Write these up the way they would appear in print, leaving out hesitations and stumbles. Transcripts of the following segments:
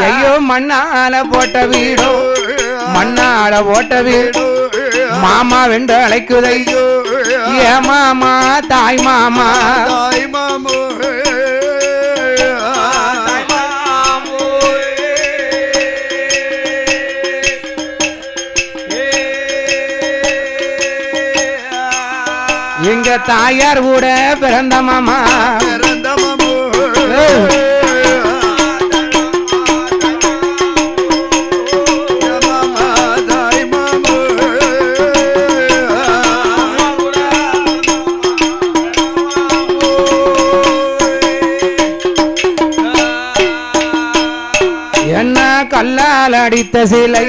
ஐயோ மண்ணால போட்ட வீடோ மண்ணால போட்ட வீடு மாமா வென்று அழைக்குதையோ ஏ மாமா தாய் மாமா தாய் மாமோ எங்க தாயார் கூட பிறந்த மாமா பிறந்த மாமோ என்ன கல்லால் அடித்த சிலை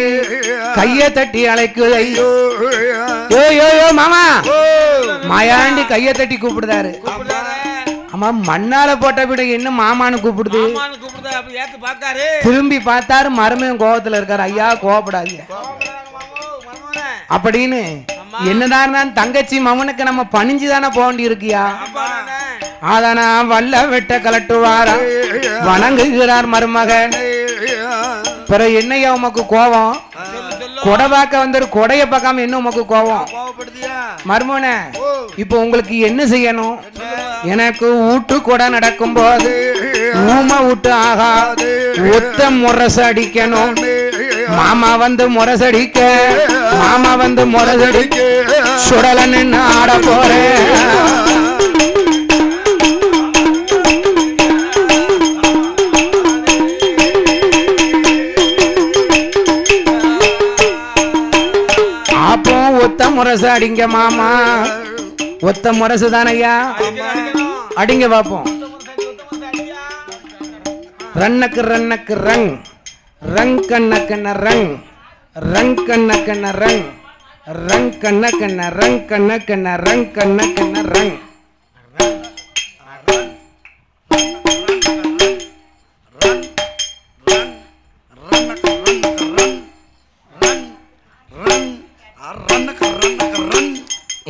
கைய தட்டி அழைக்குதையோ யோ யோ யோ மாமா மாயாண்டி கைய தட்டி கூப்பிடுதாரு ஆமா மண்ணால போட்ட விட என்ன மாமான்னு கூப்பிடுது திரும்பி பார்த்தாரு மருமையும் கோபத்துல இருக்காரு ஐயா கோவப்படாதீங்க அப்படின்னு என்னதான் தங்கச்சி மவனுக்கு நம்ம பணிஞ்சுதானே போக வேண்டி இருக்கியா அதனா வல்ல வெட்ட கலட்டுவாரா வணங்குகிறார் மருமகன் பிறகு என்னையா உமக்கு கோபம் கொடை பார்க்க வந்தாரு கொடைய பார்க்காம என்ன உமக்கு கோபம் மருமகனே இப்போ உங்களுக்கு என்ன செய்யணும் எனக்கு ஊட்டு கொடை நடக்கும் போது ஊமை விட்டு ஆகா ஒத்த முரசு அடிக்கணும் மாமா வந்து முரசடிக்க மாமா வந்து முரசடிக்க சுடல நின்று ஆட போறேன் அப்போ ஒத்த முரசு அடிங்க மாமா ஒத்த முரசு தானையா அடிங்க பாப்போம் ரன்னக்கு ரன்னக்கு ரங் ரங் கண்ண கண்ண ரங் ரங் கண்ண கண்ண ரங் ரங் கண்ண கண்ண ரங் கண்ண கண்ண ரங் கண்ண கண்ண ரங்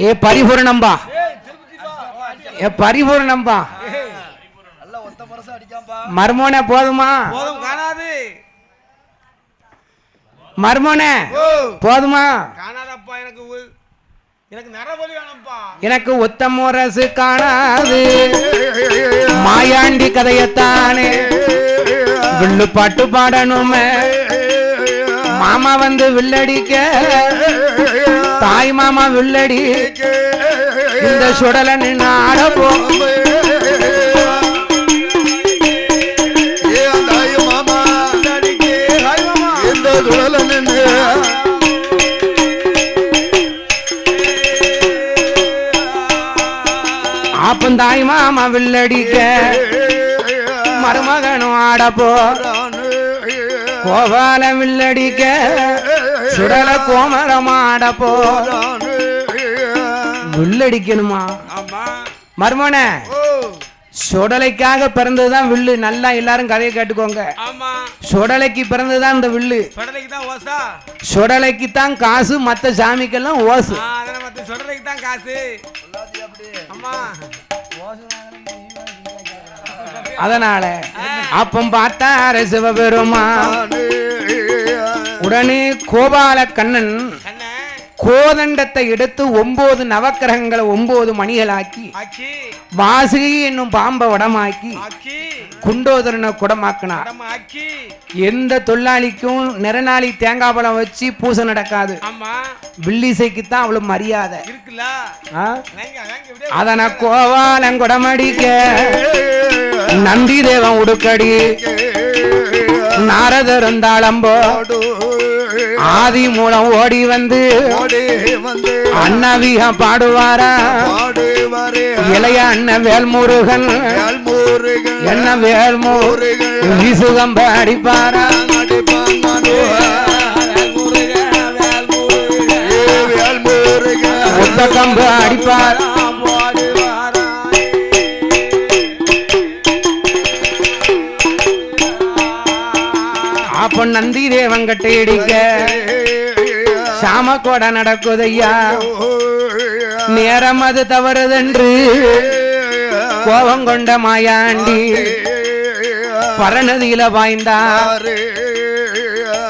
ஏ பரிபூர்ணம்பா ஏ பரிபூர்ணம்பா மர்மோனே போதுமா மர்மோனே போதுமா எனக்கு ஒத்த முரசு காணாது மாயாண்டி கதையத்தானே வில்லு பாட்டு பாடணுமே மாமா வந்து வில்லடிக்க தாய் மாமா வில்லடி இந்த சுடல நின்று ஆட போ அப்பன் தாய் மாமா வில்லடிக்க மருமகனும் ஆட போ கோபால வில்லடிக்க சுடல கோமரமாட போ வில்லடிக்கணுமா மர்மோனே சுடலைக்காக பிறந்ததுதான் வில்லு நல்லா எல்லாரும் கதையை கேட்டுக்கோங்க சுடலைக்கு பிறந்ததுதான் இந்த வில்லு சுடலைக்கு தான் காசு மத்த சாமிக்கெல்லாம் ஓசு அதனால அப்பம் பார்த்தார சிவபெருமா உடனே கோபால கண்ணன் கோதண்டத்தை எடுத்து 9 நவக்கிரகங்களை 9 மணிகளாக்கி வாசுகி என்னும் பாம்பை வடமாக்கி குண்டோதரனை குடமாக்கினார். எந்த தொழிலாளிக்கும் நிறநாளி தேங்காய் பழம் வச்சு பூசை நடக்காது. வில்லிசைக்குத்தான் அவ்வளவு மரியாதை. அதன கோவாலன் குடமடிக்க நந்தி தேவன் உடுக்கடி நாரதர் இருந்தாளம்போ ஆதி மூலம் ஓடி வந்து அண்ணவிக பாடுவாரா இளைய அண்ணன் வேல்முருகன் என்ன வேல்முருகன் விசுகம்ப அடிப்பாரா கம்பு அடிப்பாரா அப்ப நந்தி தேவங்கட்டை இடிக்க சாம கோட நடக்குதையா நேரம் அது தவறுதென்று கோபம் கொண்ட மாயாண்டி பரணதியில பாய்ந்தார்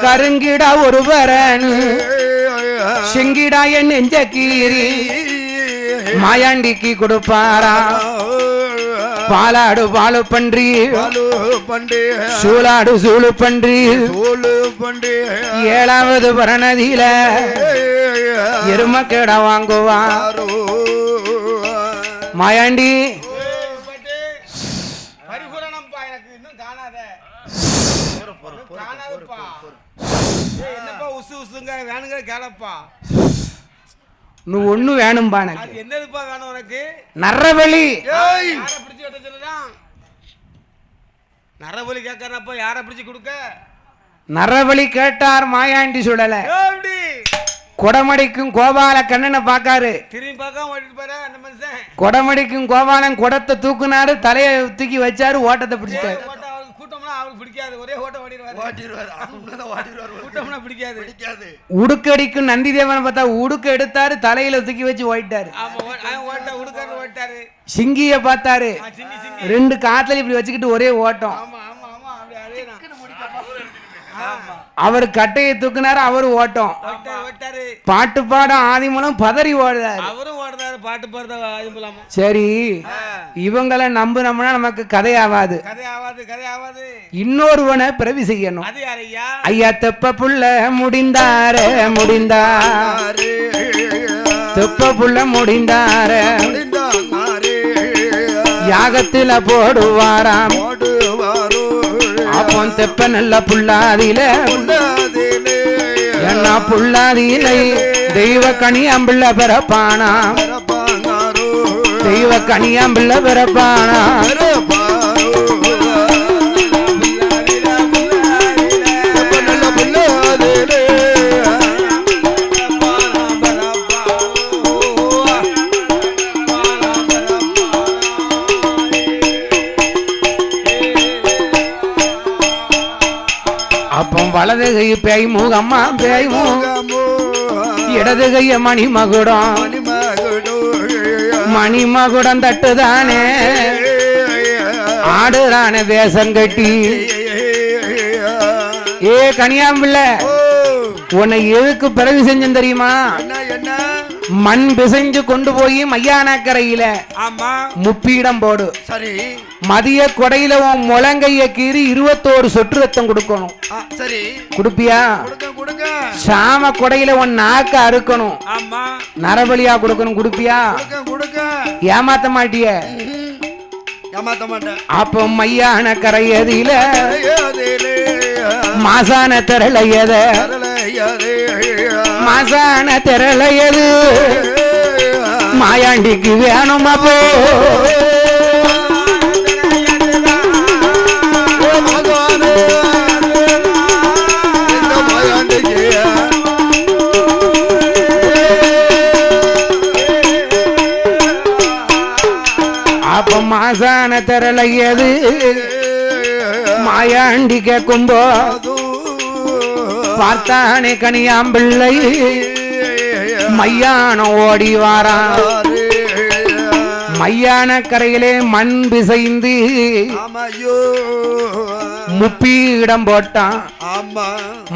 கருங்கிடா ஒருவரனு செங்கிடா என் நெஞ்ச கீரி மாயாண்டிக்கு கொடுப்பாரா பாலாடு பாலு பன்றி சூலாடு சூழு பன்றி 7வது பரணதியில எருமக்கேடா வாங்குவார் மாயாண்டி ஒண்ணு வேணும்பா எனக்கு என்னதுப்பா வேணும் உனக்கு நரபலி நரபலி கேட்கறப்ப யார பிடிச்சு கொடுக்க நரபலி கேட்டார் மாயாண்டி சுடல கொடமடிக்கும் கோபால கண்ணனை பாக்காரு திரும்பி பார்க்காம ஓடிட்டு பாரு அந்த மனுஷன் கொடமடிக்கும் கோபாலன் குடத்தை தூக்குனாரு தலையை தூக்கி வச்சாரு ஓட்டத்தை பிடிச்சிட்டாரு கூட்டம்னா அவருக்கு பிடிக்காது ஒரே ஓட்டம் கூட்டம்னா பிடிக்காது உடுக்கடிக்கும் நந்தி தேவனை பார்த்தா உடுக்க எடுத்தாரு தலையில தூக்கி வச்சு ஓட்டாரு ஓட்டாரு சிங்கிய பார்த்தாரு 2 காத்துல இப்படி வச்சுக்கிட்டு ஒரே ஓட்டம் அவர் கட்டையை தூக்குனாரு அவரு ஓட்டம் பாட்டு பாட ஆதிமூலம் பதறி ஓடுறாரு அவரும் ஓடுறாரு பாட்டு பாடுற ஆதிமூலம் சரி இவங்களை நம்பினோம்னா நமக்கு கதையாவாது இன்னொருவனை பிறவி செய்யணும் ஐயா தெப்ப புள்ள முடிந்தாரு தெப்ப புள்ள முடிந்தாரு யாகத்தில போடுவாராம் அப்போ தெப்ப நல்ல புள்ளாதில என்ன புள்ளாதியிலை தெய்வ கனியாம்பிள்ள பிறப்பானா தெய்வ கனியாம்பிள்ள பிறப்பானா அப்போ வலது கை பேய் மூகம்மா பேய் இடது கைய மணிமகுடம் தட்டுதானே ஆடுறானே வேஷம் கட்டி ஏ கனியாம்பிள்ள உன்னை எதுக்கு பிறகு செஞ்சேன் தெரியுமா மண் பிசைஞ்சு கொண்டு போய் மையானக்கரையில முப்பீடம் போடு சரி மதிய கொடையில உன் முழங்கைய கீறி 21 சொட்டு ரத்தம் கொடுக்கணும் சரி குடுப்பியா சாம கொடையில உன் நாக்க அறுக்கணும் நரபலியா கொடுக்கணும் குடுப்பியா ஏமாத்த மாட்டிய அப்ப மையான கரையதில மாசான திரளையத மாசான திரளையது மாயாண்டிக்கு வேணும் அப்போ அப்ப மாசான திரளையது மாயாண்டி கேக்கும்போ பார்த்தானே கனியாம்பிள்ளை மையானம் ஓடி வாரான் மையான கரையிலே மண் பிசைந்து முப்பீடம் போட்டான்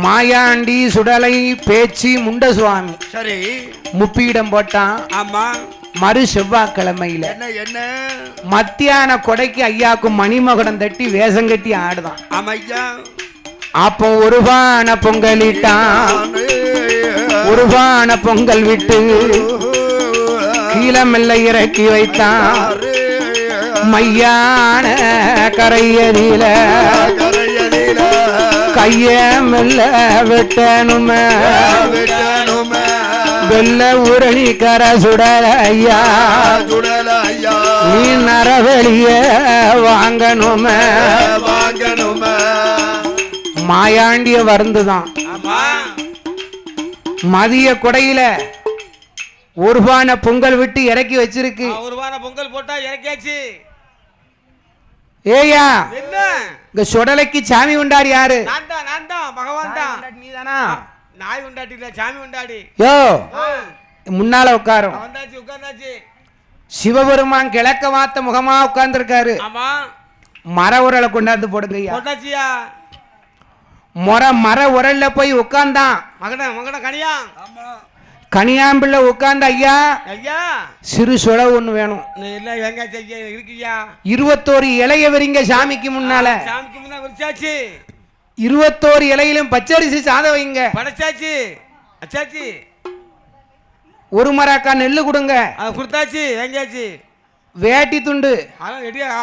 மாயாண்டி சுடலை பேச்சு முண்ட சுவாமி சரி முப்பீடம் போட்டான் மறு செவ்வாய்க்கிழமையில மத்தியான கொடைக்கு ஐயாக்கும் மணிமகுடம் தட்டி வேஷம் கட்டி ஆடுதான் அப்போ ஒருபான பொங்கலிட்டான் ஒருபான பொங்கல் விட்டு கீழமெல்ல இறக்கி வைத்தான் மையான கரையதில கைய மெல்ல வெட்டணுமே வெள்ள உரணி கர சுடல ஐயா நீ நரவெளிய வாங்கணுமே மாயாண்டிய வருந்துதான் மதிய கொடையில ஒருபான பொங்கல் விட்டு இறக்கி வச்சிருக்கு ஒருபான பொங்கல் போட்டா இறக்கியாச்சு ஏயா இங்க சுடலைக்கு சாமி உண்டாடி யாரு நான் தான் பகவான் தான் நீதானா நாய் உண்டாடி இல்ல சாமி உண்டாடி யோ முன்னால உட்காரும் உட்கார்ந்தாச்சு சிவபெருமான் கிழக்க வாத்த முகமா உட்கார்ந்துருக்காரு ஆமா மர உரலை கொண்டாந்து போடுங்க ஐயா. போட்டாச்சியா? மர உரல்ல போய் உட்கார்ந்தான் மகன கனியா. கனியாம்பிள்ள உட்கார்ந்த ஐயா ஐயா சிறு சொலவு ஒண்ணு வேணும். இல்ல வெங்காயம் ஐயா இருக்குயா. 21 இலைய விரிங்க சாமிக்கு முன்னால. சாமிக்கு முன்னால விரிச்சாச்சு. 21 இலையிலும் பச்சரிசி சாதம் வைங்க. படைச்சாச்சு. அச்சாச்சு. ஒரு மரக்கா நெல்லு கொடுங்க. கொடுத்தாச்சு. வெங்காயாச்சு. வேட்டி துண்டு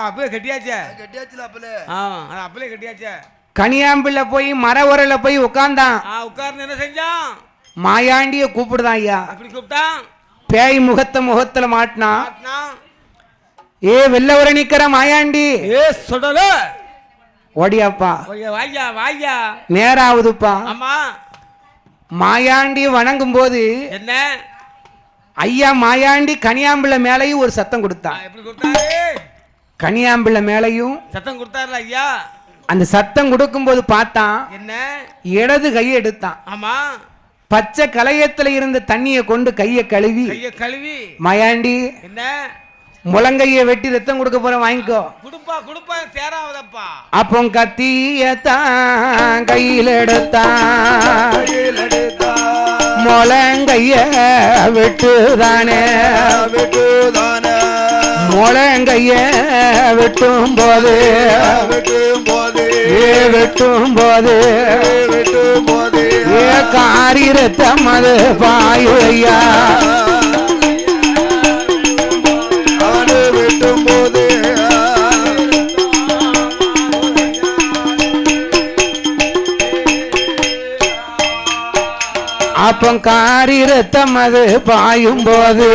அப்பவே கட்டியாச்சே. கட்டியாச்சுல அப்பலே. அப்பலே கட்டியாச்சே. கனியாம்பிள்ள போய் மர உரல்ல போய் உட்கார்ந்தான். உட்கார்ந்து என்ன செஞ்சான்? மாயாண்டிய கூப்பிடுதான் ஐயா. அப்படி கூப்பிட்டான். பேய் முகத்துல மாட்டினா. ஏ வெள்ள உர நிக்கிற மாயாண்டி. ஏ சொல்லல ஓடியாப்பா. வாய்யா வாய்யா. நேராவுதுப்பா. ஆமா. மாயாண்டி வணங்கும் போது என்ன ஐயா மாயாண்டி கனியாம்பிள்ள மேலையும் ஒரு சத்தம் கொடுத்தா. எப்படி கொடுத்தாரு? கனியாம்பிள்ள மேலையும் சத்தம் கொடுத்தாருல ஐயா. அந்த சத்தம் கொடுக்கும் போது பார்த்தான். என்ன? இடது கையை எடுத்தான். ஆமா. பச்சை கலையத்துல இருந்த தண்ணியை கொண்டு கையை கழுவி மாயாண்டி என்ன முழங்கையை வெட்டி ரத்தம் கொடுக்க போற வாங்கிக்கோ. குடுப்பா தேராவதப்பா. அப்போ கத்தியத்தான் கையில் எடுத்தான். முழங்கைய வெட்டுதானே முழங்கைய வெட்டும் போது காரி ரத்தம் அது பாயுயா. வெட்டும் போது அப்போ காரி ரத்தம் அது பாயும் போது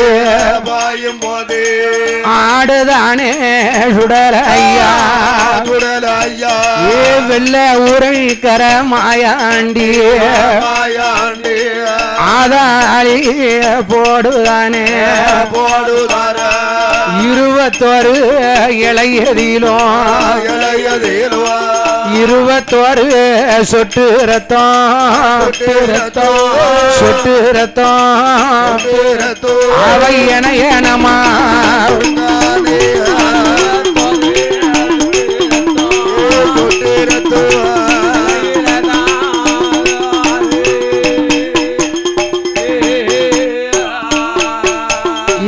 ஆடுதானே சுடல ஐயா. ஏ வெள்ள உரைக்கர மாயாண்டி ஆதாளி போடுதானே 21 இளையதிலும் 21 சொட்டு ரத்தம் அவை எனமா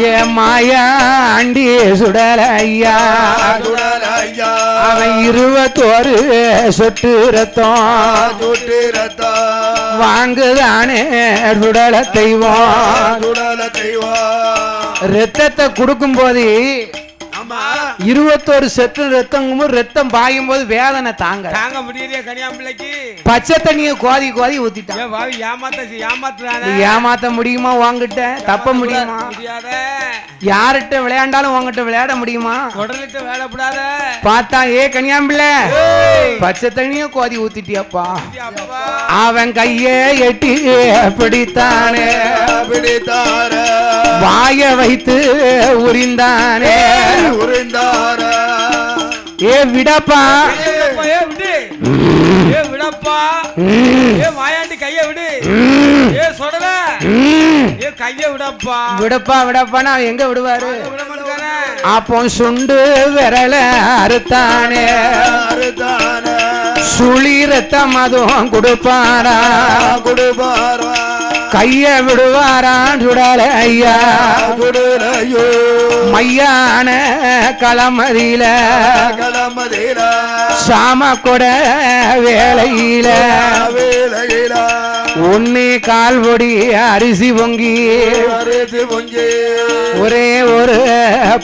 ஏ மாயாண்டி சுடல ஐயா. அவன் 21 சொட்டு ரத்தம் வாங்குதானே சுடல தெய்வம். ரத்தத்தை கொடுக்கும் போது 21 செட்டு ரத்தம் ரத்தம் பாயும் போது வேதனை தாங்க முடியலையே கனியாம்பிள்ளைக்கு. பச்சை தண்ணிய கோதி ஊத்திட்டான். ஏமாத்த முடியுமா? வாங்கிட்ட தப்ப முடியுமா? யார்கிட்ட விளையாண்டாலும் வாங்கிட்ட விளையாட முடியுமா? பார்த்தா ஏ கனியாம்பிள்ளை பச்சை தண்ணிய கோதி ஊத்திட்டியப்பா. அவன் கையே எட்டி பிடித்தானே வாய வைத்து உரிந்தானே. ஏ விடப்பா மாயாண்டி கைய விடு. சொல்லல கைய விடப்பா நான் எங்க விடுவாரு? அப்போ சுண்டு விரல அறுத்தானே சுழி ரத்தம் அதுவும் கொடுப்பாரா கைய விடுவாரான் சுடல ஐயா. மையான களமதியில சாம கொட வேலையில உன்னி கால்பொடி அரிசி பொங்கி ஒரே ஒரு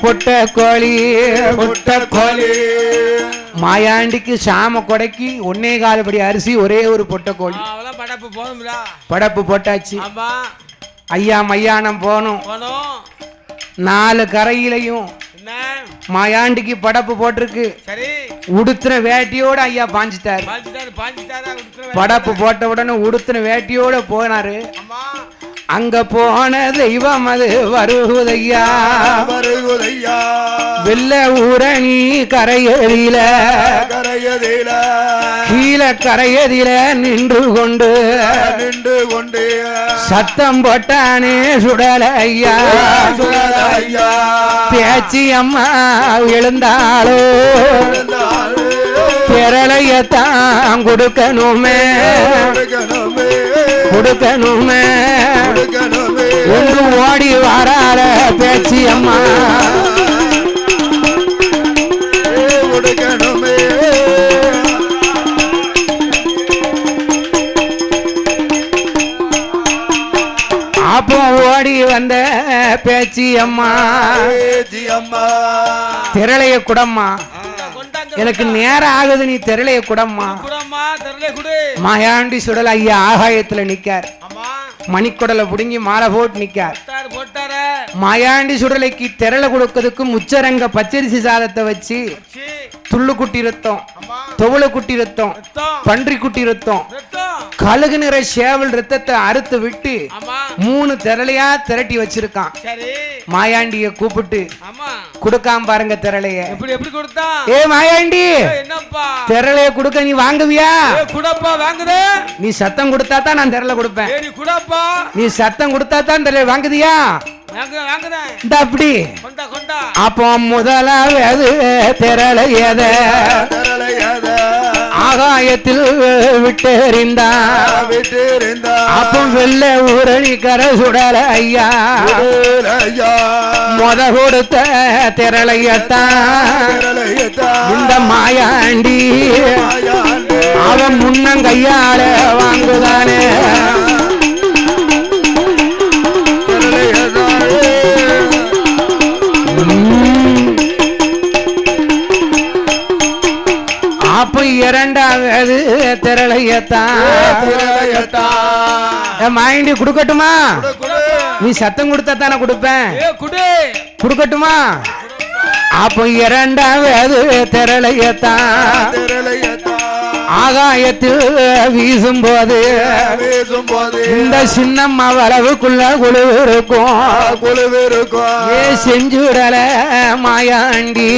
பொட்ட கோழி மாயாண்டிக்கு சாம கொடைக்கு 1.25 படி அரிசி ஒரே ஒரு பொட்ட கோழி படப்பு போட்டாச்சு. ஐயா மையானம் போனோம். 4 கரையிலையும் மாயாண்டிக்கு படப்பு போட்டிருக்கு. உடுத்துன வேட்டியோட ஐயா பாஞ்சிட்டாரு. படப்பு போட்ட உடனே உடுத்துன வேட்டியோட போனாரு. அங்க போன தெய்வம் அது வருவதையா வருகுதையா வெள்ள ஊரணி கரையதில கரையதில கீழே கரையதில நின்று கொண்டு சத்தம் போட்டானே சுடல ஐயா ஐயா பேச்சி அம்மா எழுந்தாளோ திரளையத்தான் கொடுக்கணுமே கொடுக்கணுமே ஒன்று ஓடி வரால பேச்சி அம்மா கொடுக்கணுமே அப்போ ஓடி வந்த பேச்சி அம்மா அம்மா திரளைய குடம்மா எனக்கு நேரம் ஆகுது நீ திரளைய குடம்மா மாயாண்டி சுடல் ஐயா ஆகாயத்துல நிக்கார் மணிக்குடலை புடுங்கி மாலை போட்டு நிக்கார் மாயாண்டி சுடலைக்கு திரளை கொடுக்கிறதுக்கு முச்சரங்க பச்சரிசி சாதத்தை வச்சு துள்ளு குட்டி ரத்தம் தொவளை குட்டி ரத்தம் பன்றி குட்டி ரத்தம் கழுகு நிற சேவல் ரத்தத்தை அறுத்து விட்டு 3 திரளையா திரட்டி வச்சிருக்கான் மாயாண்டிய கூப்பிட்டு கொடுக்காம பாருங்க திரளைய ஏ மாயாண்டி திரளைய கொடுக்க நீ வாங்குவியா நீ சத்தம் கொடுத்தா தான் நான் திரளை கொடுப்பேன் நீ சத்தம் கொடுத்தா தான் திரளை வாங்குதியா அப்படி அப்போ முதலாவது திரளையத ஆகாயத்தில் விட்டெறிந்தா அப்போ வெள்ள ஊரணி கரை சுடல ஐயா முத கொடுத்த திரளையத்தான் இந்த மாயாண்டி அவன் முன்னங்கையால வாங்குதானே அப்ப இரண்டாவது திரளையத்தான் மாயண்டி குடுக்கட்டுமா நீ சத்தம் கொடுத்தா தானே கொடுப்பேன் குடுக்கட்டுமா அப்ப இரண்டாவது திரளையத்தான் ஆகாயத்தில் வீசும் போது இந்த சின்னம்மா வளவுக்குள்ள குழுவிருக்கும் ஏ செஞ்சுடல மாயாண்டி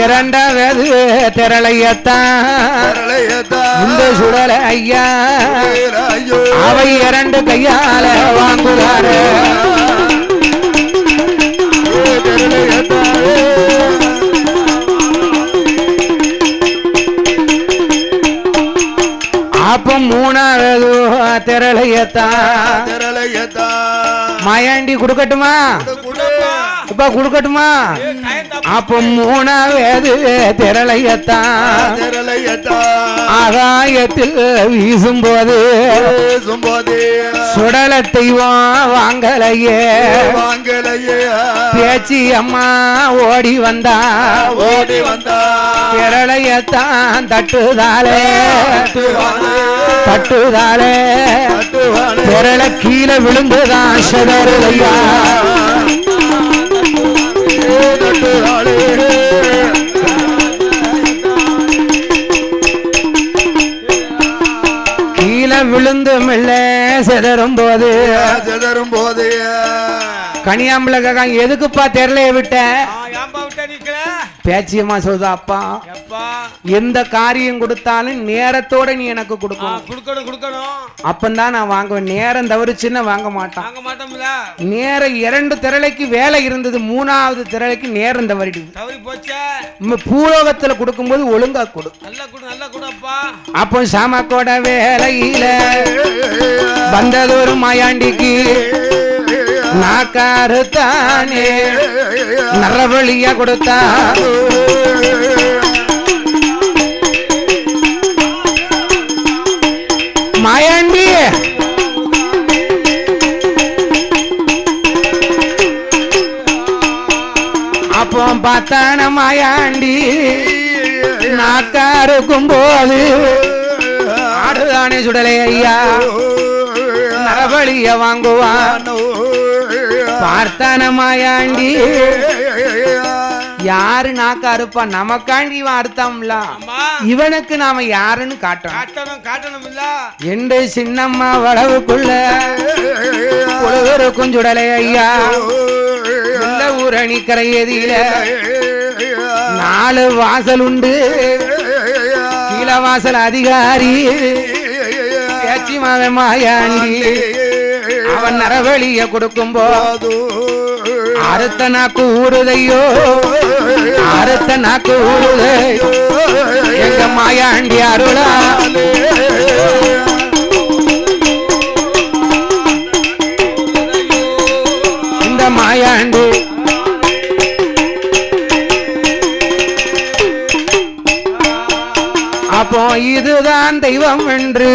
இரண்டாவது திரளையத்தான் இந்த சுடல ஐயா அவை 2 கையால வாங்குவாரு அப்ப 3வது திரளையத்தான் மாயாண்டி குடுக்கட்டுமா இப்ப குடுக்கட்டுமா அப்ப 3வது திரளையத்தான் ஆகாயத்தில் வீசும் போது சுடல தெய்வம் வாங்கலையே பேச்சி அம்மா ஓடி வந்தா திரளையத்தான் தட்டுதாலே திரள கீழே விழுந்துதான் சதருதையா கீழே விழுந்து மெல்ல சிதறும் போது கனியாம்பளை கேட்காங்க எதுக்குப்பா தெரலைய விட்ட பேச்சியம்மா சொல்லுதா அப்பா எந்த காரியம் கொடுத்தாலும் நேரத்தோட நீ எனக்கு கொடுக்கணும் அப்பந்தான் நான் வாங்குவேன் நேரம் தவறுச்சுன்னா வாங்க மாட்டான் நேரம் 2 திரளைக்கு வேலை இருந்தது 3வது திரளைக்கு நேரம் தவறிடுது பூலோகத்துல கொடுக்கும்போது ஒழுங்கா கொடு அப்போ சாமக்கோட வேலையில வந்தது ஒரு மாயாண்டிக்கு நாக்காரு தானே நரவழியா கொடுத்தா மாயாண்டி அப்போ பார்த்தான மாயாண்டி நாக்காருக்கும் போது ஆடுதானே சுடலை ஐயா நரபலிய வாங்குவான் பார்த்தான மாயாண்டி யாரு நாக்க அறுப்பா நமக்காண்டி இவன் அறுத்தாம்ல ஆமா இவனுக்கு நாம யாருன்னு காட்டணும் காட்டணும் காட்டணும் இல்ல என்று சின்னம்மா வளவுக்குள்ள புலவருக்கும் சுடலை ஐயா உள்ள ஊரணி கரையதில 4 வாசல் உண்டு கீழ வாசல் அதிகாரி பேச்சி மாவன் மாயாண்டி அவன் நரவழிய கொடுக்கும் போது அறுத்த நாக்கு ஊறுதையோ அறுத்த நாக்கு ஊறுதையோ எங்க மாயாண்டி அருளா இந்த மாயாண்டி அப்போ இதுதான் தெய்வம் என்று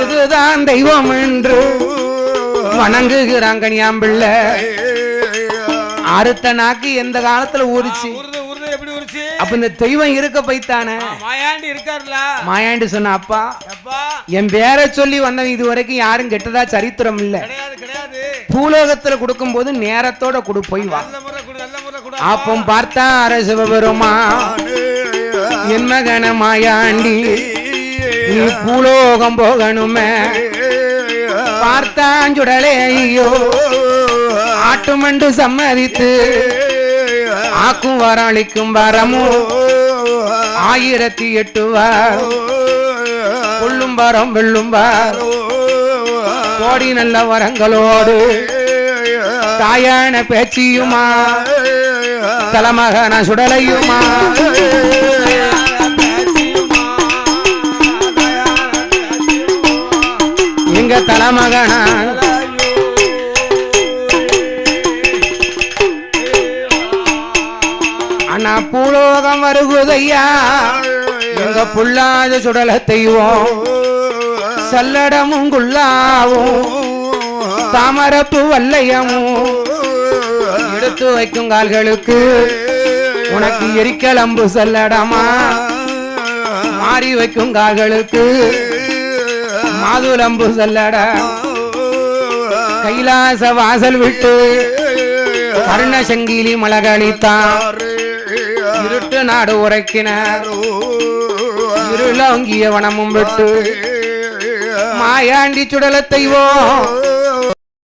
இதுதான் தெய்வம் என்று வணங்குகிறான் கனியாம்பிள்ளை அறுத்த நாக்கு எந்த காலத்துல ஊறிச்சு எப்படி ஊறிச்சு அப்ப இந்த தெய்வம் இருக்க போய்த்தானே மாயாண்டி இருக்காருல மாயாண்டி சொன்ன அப்பா அப்பா என் பேரை சொல்லி வந்தவன் இது வரைக்கும் யாரும் கெட்டதா சரித்திரம் இல்ல கிடையாது கிடையாது பூலோகத்துல கொடுக்கும் போது நேரத்தோட கொடு போய் வா நல்ல முறை கொடு அப்போ பார்த்தா அரசிவபெருமா என் மகன மாயாண்டி நீ பூலோகம் போகணுமே பார்த்தான் சுடலே ஐயோ ஆட்டுமண்டு சம்மதித்து ஆக்கும் வரளிக்கும் வரமும் 1008 வார் கொள்ளும் வரம் வெள்ளும் வார் கோடி நல்ல வரங்களோடு தாயான பேச்சியுமா தலைமகன சுடலையுமா எங்க தலைமகன அண்ணா பூலோகம் வருகுதையா எங்க புள்ளாத சுடல தெய்வம் சல்லடமும் குள்ளாவும் தாமரப்பு வல்லையமும் எடுத்து வைக்கும் கால்களுக்கு உனக்கு எரிக்கலம்பு சல்லடமா மாறி வைக்கும் கால்களுக்கு மாதுளம்பு சல்லட கைலாச வாசல் விட்டு கருணசங்கிலி மலகளித்தான் இருட்டு நாடு உரைக்கினார் இருளங்கிய வனமும் விட்டு மாயாண்டி சுடல தெய்வம்